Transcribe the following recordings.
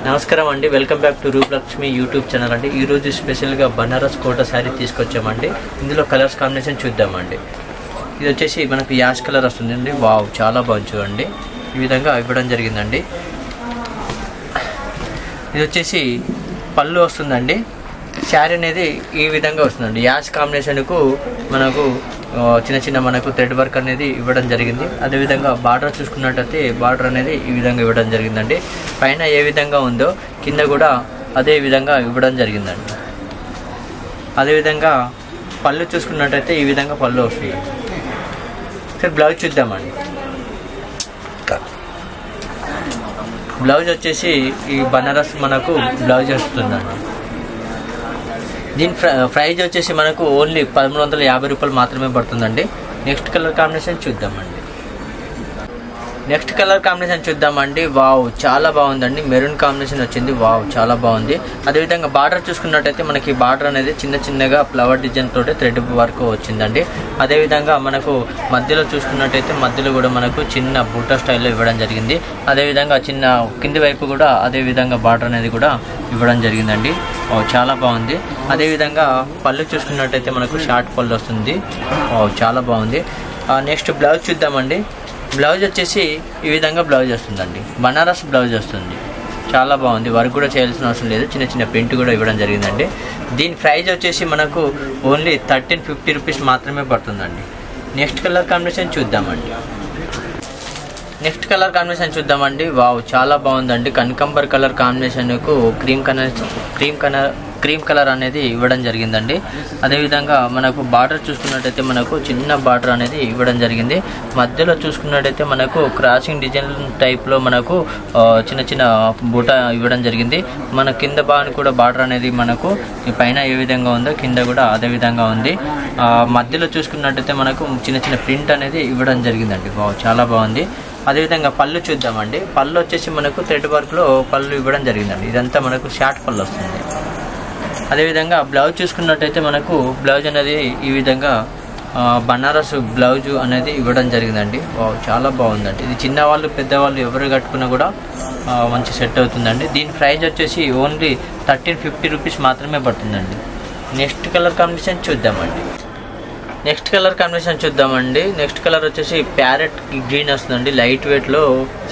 నమస్కారం అండి, welcome back to Rupalakshmi YouTube channel అండి. ఈరోజు స్పెషల్గా బనారస్ కోటా శారీ తీసుకొచ్చామండి. ఇందులో కలర్స్ కాంబినేషన్ చూద్దామండి. ఇది వచ్చేసి మనకు యాష్ కలర్ వస్తుందండి. వావ్, చాలా బాగుంది చూడండి. ఈ విధంగా ఇవ్వడం జరిగిందండి. ఇది వచ్చేసి పళ్ళు వస్తుందండి. శారీ అనేది ఈ విధంగా వస్తుందండి. యాష్ కాంబినేషన్కు మనకు చిన్న చిన్న మనకు థ్రెడ్ వర్క్ అనేది ఇవ్వడం జరిగింది. అదేవిధంగా బార్డర్ చూసుకున్నట్టయితే బార్డర్ అనేది ఈ విధంగా ఇవ్వడం జరిగిందండి. పైన ఏ విధంగా ఉందో కింద కూడా అదే విధంగా ఇవ్వడం జరిగిందండి. అదేవిధంగా పళ్ళు చూసుకున్నట్టయితే ఈ విధంగా పళ్ళు వస్తుంది. సరే, బ్లౌజ్ చూద్దామండి. బ్లౌజ్ వచ్చేసి ఈ బనారస్ మనకు బ్లౌజ్ వస్తుందండి. దీని ప్రైజ్ వచ్చేసి మనకు ఓన్లీ 1350 రూపాయలు మాత్రమే పడుతుందండి. నెక్స్ట్ కలర్ కాంబినేషన్ చూద్దామండి. వావ్, చాలా బాగుందండి. మెరూన్ కాంబినేషన్ వచ్చింది. వావ్, చాలా బాగుంది. అదేవిధంగా బార్డర్ చూసుకున్నట్టయితే మనకి బార్డర్ అనేది చిన్న చిన్నగా ఫ్లవర్ డిజైన్ తోటి థ్రెడ్ వర్క్ వచ్చిందండి. అదేవిధంగా మనకు మధ్యలో చూసుకున్నట్టయితే మధ్యలో కూడా మనకు చిన్న బూటా స్టైల్లో ఇవ్వడం జరిగింది. అదేవిధంగా చిన్న కింది వైపు కూడా అదేవిధంగా బార్డర్ అనేది కూడా ఇవ్వడం జరిగిందండి. చాలా బాగుంది. అదేవిధంగా పళ్ళు చూసుకున్నట్టయితే మనకు షార్ట్ పళ్ళు వస్తుంది. చాలా బాగుంది. నెక్స్ట్ బ్లౌజ్ చూద్దామండి. బ్లౌజ్ వచ్చేసి ఈ విధంగా బ్లౌజ్ వస్తుందండి. బనారస్ బ్లౌజ్ వస్తుంది. చాలా బాగుంది. వర్క్ కూడా చేయాల్సిన అవసరం లేదు. చిన్న చిన్న ప్రింట్ కూడా ఇవ్వడం జరిగిందండి. దీని ప్రైజ్ వచ్చేసి మనకు ఓన్లీ 1350 రూపీస్ మాత్రమే పడుతుందండి. నెక్స్ట్ కలర్ కాంబినేషన్ చూద్దామండి. వావ్, చాలా బాగుందండి. కనకంబర్ కలర్ కాంబినేషన్కు క్రీమ్ కలర్ అనేది ఇవ్వడం జరిగిందండి. అదేవిధంగా మనకు బార్డర్ చూసుకున్నట్టయితే మనకు చిన్న బార్డర్ అనేది ఇవ్వడం జరిగింది. మధ్యలో చూసుకున్నట్టయితే మనకు క్రాసింగ్ డిజైన్ టైప్లో మనకు చిన్న చిన్న బూట ఇవ్వడం జరిగింది. మన కింద భాగం కూడా బార్డర్ అనేది మనకు పైన ఏ విధంగా ఉందో కింద కూడా అదే విధంగా ఉంది. మధ్యలో చూసుకున్నట్టయితే మనకు చిన్న చిన్న ప్రింట్ అనేది ఇవ్వడం జరిగిందండి. చాలా బాగుంది. అదేవిధంగా పళ్ళు చూద్దామండి. పళ్ళు వచ్చేసి మనకు థ్రెడ్ వర్క్లో పళ్ళు ఇవ్వడం జరిగిందండి. ఇదంతా మనకు షార్ట్ పళ్ళు వస్తుంది. అదేవిధంగా బ్లౌజ్ చూసుకున్నట్టయితే మనకు బ్లౌజ్ అనేది ఈ విధంగా బనారస్ బ్లౌజ్ అనేది ఇవ్వడం జరిగిందండి. చాలా బాగుందండి. ఇది చిన్నవాళ్ళు పెద్దవాళ్ళు ఎవరు కట్టుకున్నా కూడా మంచి సెట్ అవుతుందండి. దీని ప్రైజ్ వచ్చేసి ఓన్లీ 1350 రూపీస్ మాత్రమే పడుతుందండి. నెక్స్ట్ కలర్ కాంబినేషన్ చూద్దామండి. నెక్స్ట్ కలర్ వచ్చేసి ప్యారెట్ గ్రీన్ వస్తుందండి. లైట్ వెయిట్లో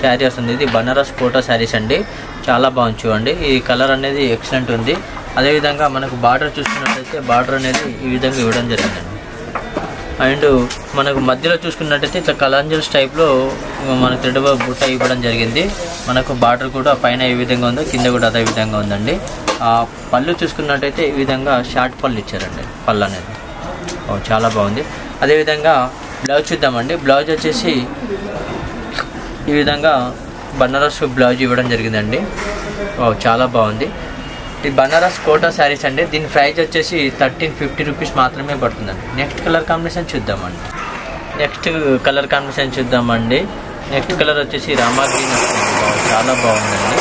శారీ వస్తుంది. ఇది బనారస్ కోటా శారీస్ అండి. చాలా బాగుంది చూడండి. ఈ కలర్ అనేది ఎక్సలెంట్ ఉంది. అదేవిధంగా మనకు బార్డర్ చూసుకున్నట్టయితే బార్డర్ అనేది ఈ విధంగా ఇవ్వడం జరిగిందండి. అండ్ మనకు మధ్యలో చూసుకున్నట్టయితే ఇట్లా కలంజల్స్ టైప్లో మన థ్రెడ్ బుట్ట ఇవ్వడం జరిగింది. మనకు బార్డర్ కూడా పైన ఏ విధంగా ఉందో కింద కూడా అదే విధంగా ఉందండి. పళ్ళు చూసుకున్నట్టయితే ఈ విధంగా షార్ట్ పళ్ళు ఇచ్చారండి. పళ్ళు అనేది చాలా బాగుంది. అదేవిధంగా బ్లౌజ్ చూద్దామండి. బ్లౌజ్ వచ్చేసి ఈ విధంగా బనారస్ బ్లౌజ్ ఇవ్వడం జరిగిందండి. చాలా బాగుంది. ఇది బనారస్ కోటా శారీస్ అండి. దీని ప్రైజ్ వచ్చేసి 1350 రూపీస్ మాత్రమే పడుతుందండి. నెక్స్ట్ కలర్ కాంబినేషన్ చూద్దామండి. నెక్స్ట్ కలర్ వచ్చేసి రామా గ్రీన్ వస్తుంది. చాలా బాగుందండి.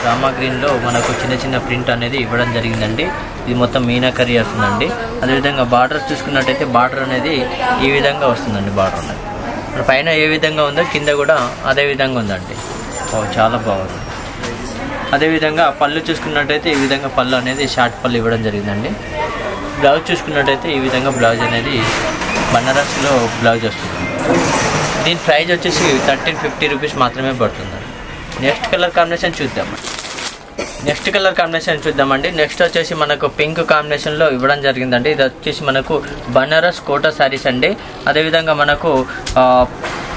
రామా గ్రీన్లో మనకు చిన్న చిన్న ప్రింట్ అనేది ఇవ్వడం జరిగిందండి. ఇది మొత్తం మీనాకరీ వస్తుందండి. అదేవిధంగా బార్డర్ చూసుకున్నట్టయితే బార్డర్ అనేది ఈ విధంగా వస్తుందండి. బార్డర్ అనేది పైన ఏ విధంగా ఉందో కింద కూడా అదే విధంగా ఉందండి. చాలా బాగుంది. అదేవిధంగా పళ్ళు చూసుకున్నట్టయితే ఈ విధంగా పళ్ళు అనేది షార్ట్ పళ్ళు ఇవ్వడం జరిగిందండి. బ్లౌజ్ చూసుకున్నట్టయితే ఈ విధంగా బ్లౌజ్ అనేది బనారస్లో బ్లౌజ్ వస్తుంది. దీని ప్రైజ్ వచ్చేసి 1350 రూపీస్ మాత్రమే పడుతుందండి. నెక్స్ట్ కలర్ కాంబినేషన్ చూద్దామండి. నెక్స్ట్ వచ్చేసి మనకు పింక్ కాంబినేషన్లో ఇవ్వడం జరిగిందండి. ఇది వచ్చేసి మనకు బనారస్ కోటా శారీస్ అండి. అదేవిధంగా మనకు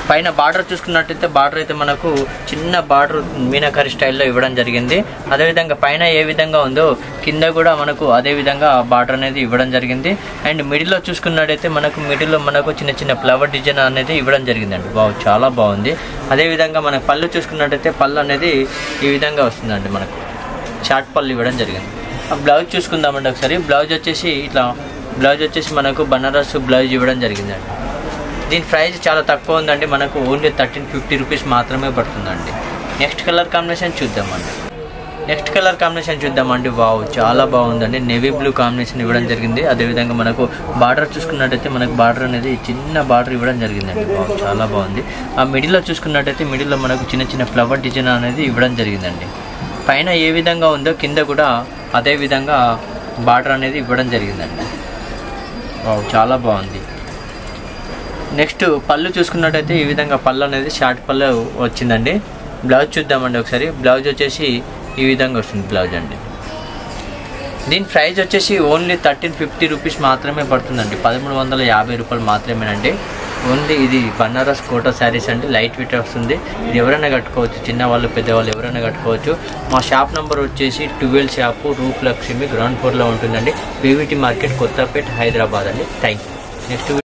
పైన బార్డర్ చూసుకున్నట్టయితే బార్డర్ అయితే మనకు చిన్న బార్డర్ మీనాకరీ స్టైల్లో ఇవ్వడం జరిగింది. అదేవిధంగా పైన ఏ విధంగా ఉందో కింద కూడా మనకు అదే విధంగా బార్డర్ అనేది ఇవ్వడం జరిగింది. అండ్ మిడిల్లో చూసుకున్నట్టయితే మిడిల్లో మనకు చిన్న చిన్న ఫ్లవర్ డిజైన్ అనేది ఇవ్వడం జరిగిందండి. చాలా బాగుంది. అదేవిధంగా మనకు పళ్ళు చూసుకున్నట్టయితే పళ్ళు అనేది ఈ విధంగా వస్తుందండి. మనకు షార్ట్ పళ్ళు ఇవ్వడం జరిగింది. బ్లౌజ్ చూసుకుందామండి ఒకసారి. బ్లౌజ్ వచ్చేసి మనకు బనారస్ బ్లౌజ్ ఇవ్వడం జరిగిందండి. దీని ప్రైస్ చాలా తక్కువ ఉందండి. మనకు ఓన్లీ 1350 రూపీస్ మాత్రమే పడుతుందండి. నెక్స్ట్ కలర్ కాంబినేషన్ చూద్దామండి. వావ్, చాలా బాగుందండి. నేవీ బ్లూ కాంబినేషన్ ఇవ్వడం జరిగింది. అదేవిధంగా మనకు బార్డర్ చూసుకున్నట్టయితే మనకు బార్డర్ అనేది చిన్న బార్డర్ ఇవ్వడం జరిగిందండి. వావ్, చాలా బాగుంది. ఆ మిడిల్లో చూసుకున్నట్టయితే మిడిల్లో మనకు చిన్న చిన్న ఫ్లవర్ డిజైన్ అనేది ఇవ్వడం జరిగిందండి. పైన ఏ విధంగా ఉందో కింద కూడా అదే విధంగా బార్డర్ అనేది ఇవ్వడం జరిగిందండి. చాలా బాగుంది. నెక్స్ట్ పళ్ళు చూసుకున్నట్టయితే ఈ విధంగా పళ్ళు అనేది షార్ట్ పళ్ళు వచ్చిందండి. బ్లౌజ్ చూద్దామండి ఒకసారి. బ్లౌజ్ వచ్చేసి ఈ విధంగా వస్తుంది బ్లౌజ్ అండి. దీని ప్రైస్ వచ్చేసి ఓన్లీ 1350 రూపీస్ మాత్రమే పడుతుందండి. 1350 రూపాయలు మాత్రమేనండి. ఓన్లీ ఇది బనారస్ కోటా శారీస్ అండి. లైట్ వెయిట్ వస్తుంది. ఇది ఎవరైనా కట్టుకోవచ్చు, చిన్నవాళ్ళు పెద్దవాళ్ళు ఎవరైనా కట్టుకోవచ్చు. మా షాప్ నెంబర్ వచ్చేసి 12 షాపు రూప్ లక్ష్మి గ్రౌండ్ ఫ్లోర్లో ఉంటుందండి. పీవీటీ మార్కెట్, కొత్తపేట, హైదరాబాద్ అండి. Thank you. నెక్స్ట్